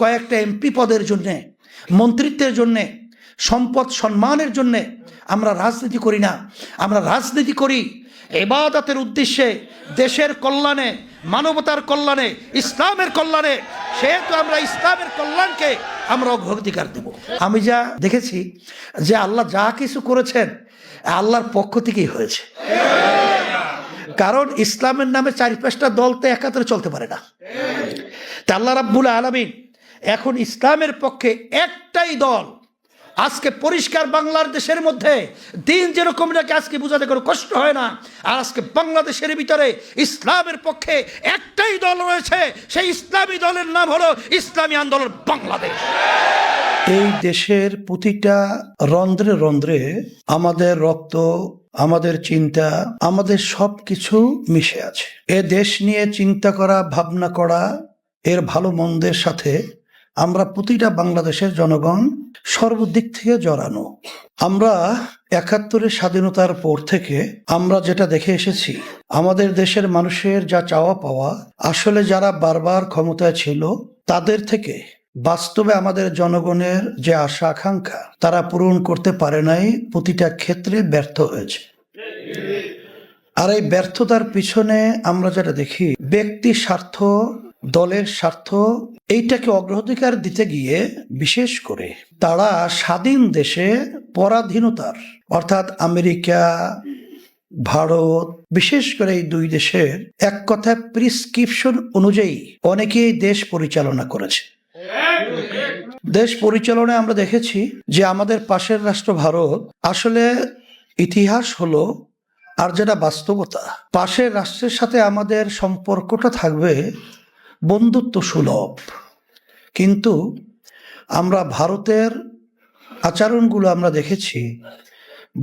কয়েকটা এমপি পদের জন্যে, মন্ত্রিত্বের জন্যে, সম্পদ সম্মানের জন্যে আমরা রাজনীতি করি না। আমরা রাজনীতি করি ইবাদতের উদ্দেশ্যে, দেশের কল্যাণে, মানবতার কল্যাণে, ইসলামের কল্যাণে। সেহেতু আমরা ইসলামের কল্যাণকে আমরা অগ্রাধিকার দেব। আমি যা দেখেছি যে আল্লাহ যা কিছু করেছেন আল্লাহর পক্ষ থেকেই হয়েছে। কারণ ইসলামের নামে 4-5টা দল তো একাত্রে চলতে পারে না। তা আল্লাহ রাব্বুল আলামিন এখন ইসলামের পক্ষে একটাই দল। আজকে পরিষ্কার বাংলাদেশের মধ্যে দিন যেরকম নাকি আজকে বোঝাতে কোনো কষ্ট হয় না। আর আজকে বাংলাদেশের ভিতরে ইসলামের পক্ষে একটাই দল রয়েছে, সেই ইসলামী দলের নাম হলো ইসলামী আন্দোলন বাংলাদেশ। এই দেশের প্রতিটা রন্ধ্রে রন্ধ্রে আমাদের রক্ত, আমাদের চিন্তা, আমাদের সবকিছু মিশে আছে। এ দেশ নিয়ে চিন্তা করা, ভাবনা করা, এর ভালো মন্দের সাথে আমরা প্রতিটা বাংলাদেশের জনগণ সর্বদিক থেকে জড়ানো। আমরা ৭১-এর স্বাধীনতার পর থেকে আমরা যেটা দেখে এসেছি, আমাদের দেশের মানুষের যা চাওয়া পাওয়া, আসলে যারা বারবার ক্ষমতায় ছিল তাদের থেকে বাস্তবে আমাদের জনগণের যে আশা আকাঙ্ক্ষা তারা পূরণ করতে পারে নাই, প্রতিটা ক্ষেত্রে ব্যর্থ হয়েছে। আর এই ব্যর্থতার পিছনে আমরা যেটা দেখি, ব্যক্তি স্বার্থ, দলের স্বার্থ, এইটাকে অগ্রাধিকার দিতে গিয়ে বিশেষ করে তারা স্বাধীন দেশে পরাধীনতার, অর্থাৎ আমেরিকা, ভারত, বিশেষ করে এই দুই দেশের এক কথায় প্রিসক্রিপশন অনুযায়ী অনেকেই দেশ পরিচালনা করেছে। দেশ পরিচালনায় আমরা দেখেছি যে আমাদের পাশের রাষ্ট্র ভারত, আসলে ইতিহাস হলো আর যেটা বাস্তবতা, পাশের রাষ্ট্রের সাথে আমাদের সম্পর্কটা থাকবে বন্ধুত্ব সুলভ, কিন্তু আমরা ভারতের আচরণগুলো আমরা দেখেছি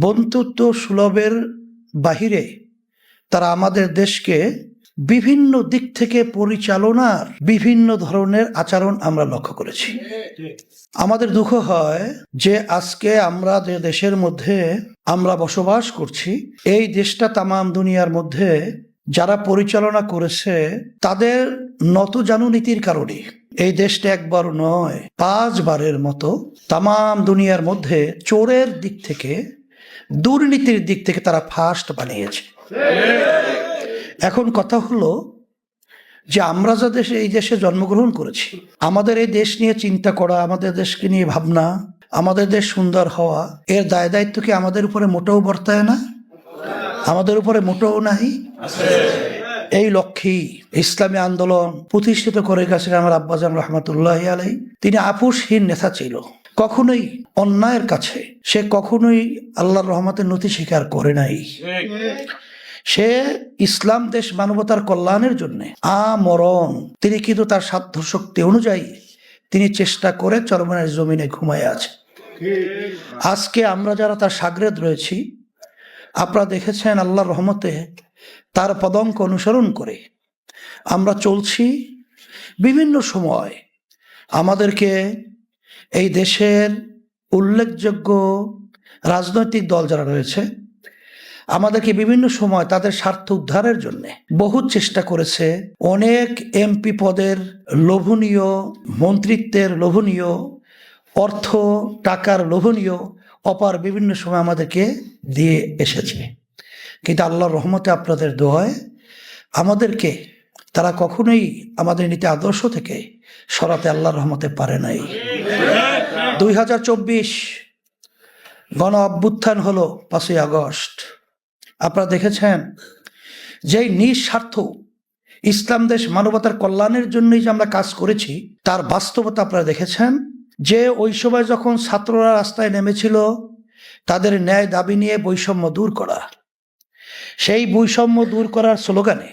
বন্ধুত্ব সুলভের বাহিরে তারা আমাদের দেশকে বিভিন্ন দিক থেকে পরিচালনার বিভিন্ন ধরনের আচরণ আমরা লক্ষ্য করেছি। আমাদের দুঃখ হয় যে আজকে আমরা যে দেশের মধ্যে আমরা বসবাস করছি, এই দেশটা তামাম দুনিয়ার মধ্যে যারা পরিচালনা করেছে তাদের নতজানু নীতির কারণে এই দেশটা একবার নয় 5 বারের মতো তামাম দুনিয়ার মধ্যে চোরের দিক থেকে, দুর্নীতির দিক থেকে তারা ফার্স্ট বানিয়েছে। এখন কথা হলো যে আমরা যা দেশে, এই দেশে জন্মগ্রহণ করেছি, আমাদের এই দেশ নিয়ে চিন্তা করা, আমাদের দেশকে নিয়ে ভাবনা, আমাদের দেশ সুন্দর হওয়া, এর দায় দায়িত্ব কি আমাদের উপরে মোটেও বর্তায় না? আমাদের উপরে মোটেও নাই। এই লক্ষ্যেই ইসলামী আন্দোলন প্রতিষ্ঠিত করে গেছেন আমার আব্বাজান রহমতুল্লাহ আলাই। তিনি আপোষহীন নেতা ছিল, কখনোই অন্যায়ের কাছে সে কখনোই আল্লাহর রহমতের নতি স্বীকার করে নাই। সে ইসলাম দেশ মানবতার কল্যাণের জন্য আমরণ তিনি কিন্তু তার সাধ্য শক্তি অনুযায়ী তিনি চেষ্টা করে চরমনের জমিনে ঘুমায় আছে। আজকে আমরা যারা তার শাগরেদ রয়েছি, আপনারা দেখেছেন আল্লাহর রহমতে তার পদঙ্ক অনুসরণ করে আমরা চলছি। বিভিন্ন সময় আমাদেরকে এই দেশের উল্লেখযোগ্য রাজনৈতিক দল যারা রয়েছে আমাদেরকে বিভিন্ন সময় তাদের স্বার্থ উদ্ধারের জন্য বহু চেষ্টা করেছে। অনেক এমপি পদের লোভনীয়, মন্ত্রিত্বের লোভনীয়, অর্থ টাকার লোভনীয় অপার বিভিন্ন সময় আমাদেরকে দিয়ে এসেছে, কিন্তু আল্লাহর রহমতে আপনাদের দোয়ায় আমাদেরকে তারা কখনোই আমাদের নীতি আদর্শ থেকে সরাতে আল্লাহর রহমতে পারে নাই। 2024 গণ অভ্যুত্থান হলো 5ই আগস্ট। আপনারা দেখেছেন যেই নিঃস্বার্থ ইসলাম দেশ মানবতার কল্যাণের জন্যই যে আমরা কাজ করেছি তার বাস্তবতা আপনারা দেখেছেন। যে ওই সময় যখন ছাত্ররা রাস্তায় নেমেছিল তাদের ন্যায় দাবি নিয়ে বৈষম্য দূর করা, সেই বৈষম্য দূর করার স্লোগানে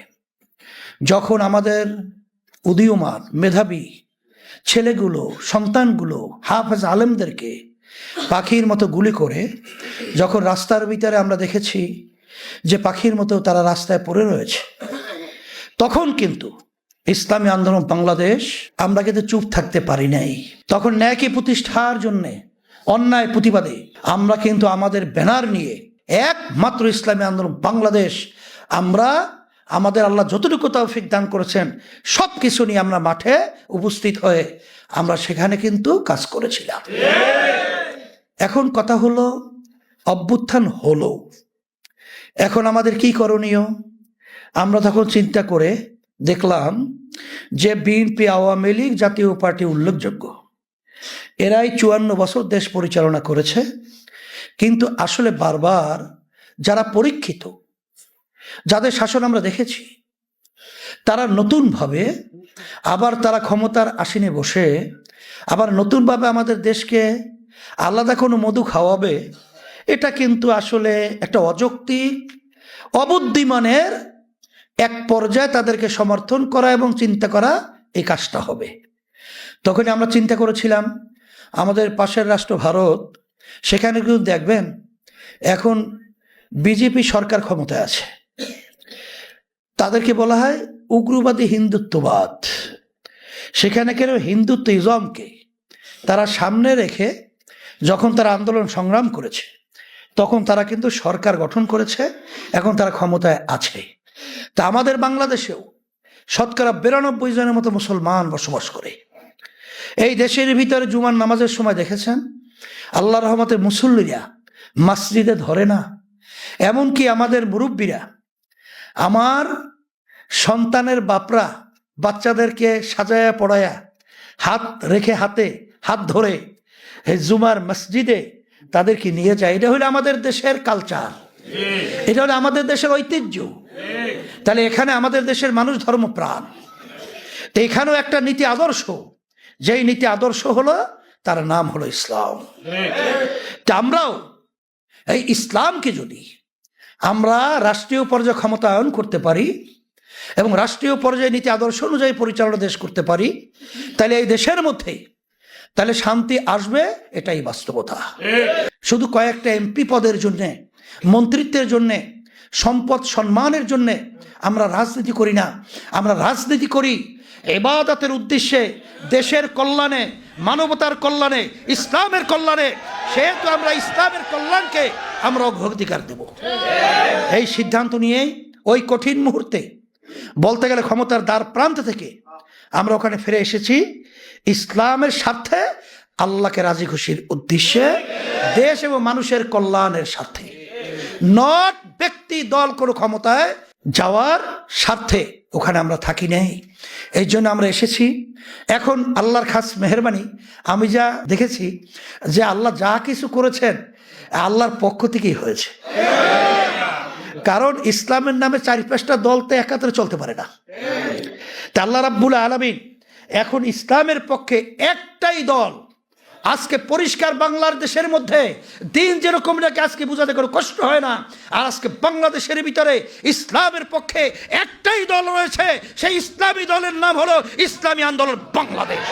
যখন আমাদের উদীয়মান মেধাবী ছেলেগুলো, সন্তানগুলো, হাফেজ আলেমদেরকে পাখির মতো গুলি করে যখন রাস্তার ভিতরে আমরা দেখেছি যে পাখির মতো তারা রাস্তায় পড়ে রয়েছে, তখন কিন্তু ইসলামী আন্দোলন বাংলাদেশ আমরা কিন্তু চুপ থাকতে পারি নাই। তখন ন্যায়কে প্রতিষ্ঠার জন্যে, অন্যায় প্রতিবাদে আমরা কিন্তু আমাদের ব্যানার নিয়ে একমাত্র ইসলামী আন্দোলন বাংলাদেশ আমরা আমাদের আল্লাহ যতটুকু তৌফিক দান করেছেন সব কিছু নিয়ে আমরা মাঠে উপস্থিত হয়ে আমরা সেখানে কিন্তু কাজ করেছিলাম। এখন কথা হলো, অভ্যুত্থান হলো, এখন আমাদের কি করণীয়? আমরা তখন চিন্তা করে দেখলাম যে বিএনপি, আওয়ামী লীগ, জাতীয় পার্টি উল্লেখযোগ্য, এরাই 54 বছর দেশ পরিচালনা করেছে। কিন্তু আসলে বারবার যারা পরীক্ষিত, যাদের শাসন আমরা দেখেছি, তারা নতুনভাবে আবার তারা ক্ষমতার আসনে বসে আবার নতুনভাবে আমাদের দেশকে আলাদা কোনো মধু খাওয়াবে, এটা কিন্তু আসলে একটা অযৌক্তিক, অবুদ্ধিমানের এক পর্যায়ে তাদেরকে সমর্থন করা এবং চিন্তা করা, এই কাজটা হবে। তখন আমরা চিন্তা করেছিলাম আমাদের পাশের রাষ্ট্র ভারত, সেখানে কিন্তু দেখবেন এখন বিজেপি সরকার ক্ষমতায় আছে, তাদেরকে বলা হয় উগ্রবাদী হিন্দুত্ববাদ। সেখানে কেন হিন্দুত্ব ইজমকে তারা সামনে রেখে যখন তারা আন্দোলন সংগ্রাম করেছে, তখন তারা কিন্তু সরকার গঠন করেছে, এখন তারা ক্ষমতায় আছে। তা আমাদের বাংলাদেশেও শতকরা 92 জনের মতো মুসলমান বসবাস করে। এই দেশের ভিতরে জুমার নামাজের সময় দেখেছেন আল্লাহ রহমতে মুসল্লিরা মসজিদে ধরে না। এমনকি আমাদের মুরব্বীরা, আমার সন্তানের বাপরা বাচ্চাদেরকে সাজায়া পড়ায়া হাত রেখে হাতে হাত ধরে জুমার মসজিদে তাদেরকে নিয়ে যায়। এটা হলো আমাদের দেশের কালচার, এটা হলো আমাদের দেশের ঐতিহ্য। তাহলে এখানে আমাদের দেশের মানুষ ধর্মপ্রাণ, তো এখানেও একটা নীতি আদর্শ, যেই নীতি আদর্শ হলো তার নাম হলো ইসলাম। তা আমরাও এই ইসলামকে যদি আমরা রাষ্ট্রীয় পর্যায়ে ক্ষমতায়ন করতে পারি এবং রাষ্ট্রীয় পর্যায়ে নীতি আদর্শ অনুযায়ী পরিচালনা দেশ করতে পারি, তাহলে এই দেশের মধ্যে তাহলে শান্তি আসবে, এটাই বাস্তবতা। শুধু কয়েকটা এমপি পদের জন্যে, মন্ত্রিত্বের জন্যে, সম্পদ সম্মানের জন্যে আমরা রাজনীতি করি না। আমরা রাজনীতি করি ইবাদতের উদ্দেশ্যে, দেশের কল্যাণে, মানবতার কল্যাণে, ইসলামের কল্যাণে। সেহেতু আমরা ইসলামের কল্যাণকে আমরা অগ্রাধিকার দেব। এই সিদ্ধান্ত নিয়েই ওই কঠিন মুহূর্তে, বলতে গেলে ক্ষমতার দ্বার প্রান্ত থেকে আমরা ওখানে ফিরে এসেছি ইসলামের স্বার্থে, আল্লাহকে রাজি খুশির উদ্দেশ্যে, দেশ এবং মানুষের কল্যাণের স্বার্থে, নট ব্যক্তি দল কোনো ক্ষমতায় যাওয়ার স্বার্থে ওখানে আমরা থাকি নেই। এই জন্য আমরা এসেছি। এখন আল্লাহর খাস মেহেরবানি, আমি যা দেখেছি যে আল্লাহ যা কিছু করেছেন আল্লাহর পক্ষ থেকেই হয়েছে। কারণ ইসলামের নামে 4-5টা দল তো একাত্রে চলতে পারে না। তা আল্লাহ রাব্বুল আলামিন এখন ইসলামের পক্ষে একটাই দল, আজকে পরিষ্কার বাংলাদেশের মধ্যে দিন যেরকম নাকি আজকে বোঝাতে কোনো কষ্ট হয় না, আর আজকে বাংলাদেশের ভিতরে ইসলামের পক্ষে একটাই দল রয়েছে, সেই ইসলামী দলের নাম হলো ইসলামী আন্দোলন বাংলাদেশ।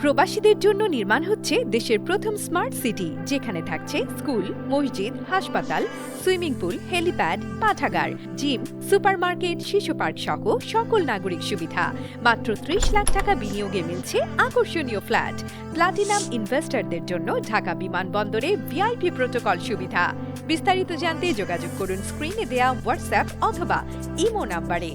প্রবাসীদের জন্য নির্মাণ হচ্ছে দেশের প্রথম স্মার্ট সিটি, যেখানে থাকছে স্কুল, মসজিদ, হাসপাতাল, সুইমিং পুল, হেলিপ্যাড, পাঠাগার, জিম, সুপারমার্কেট, শিশু পার্ক সহ সকল নাগরিক সুবিধা। মাত্র 30 লাখ টাকা বিনিয়োগে মিলছে আকর্ষণীয় ফ্ল্যাট। প্লাটিনাম ইনভেস্টরদের জন্য ঢাকা বিমানবন্দরে ভিআইপি প্রোটোকল সুবিধা। বিস্তারিত জানতে যোগাযোগ করুন স্ক্রিনে দেয়া হোয়াটসঅ্যাপ অথবা ইমো নাম্বারে।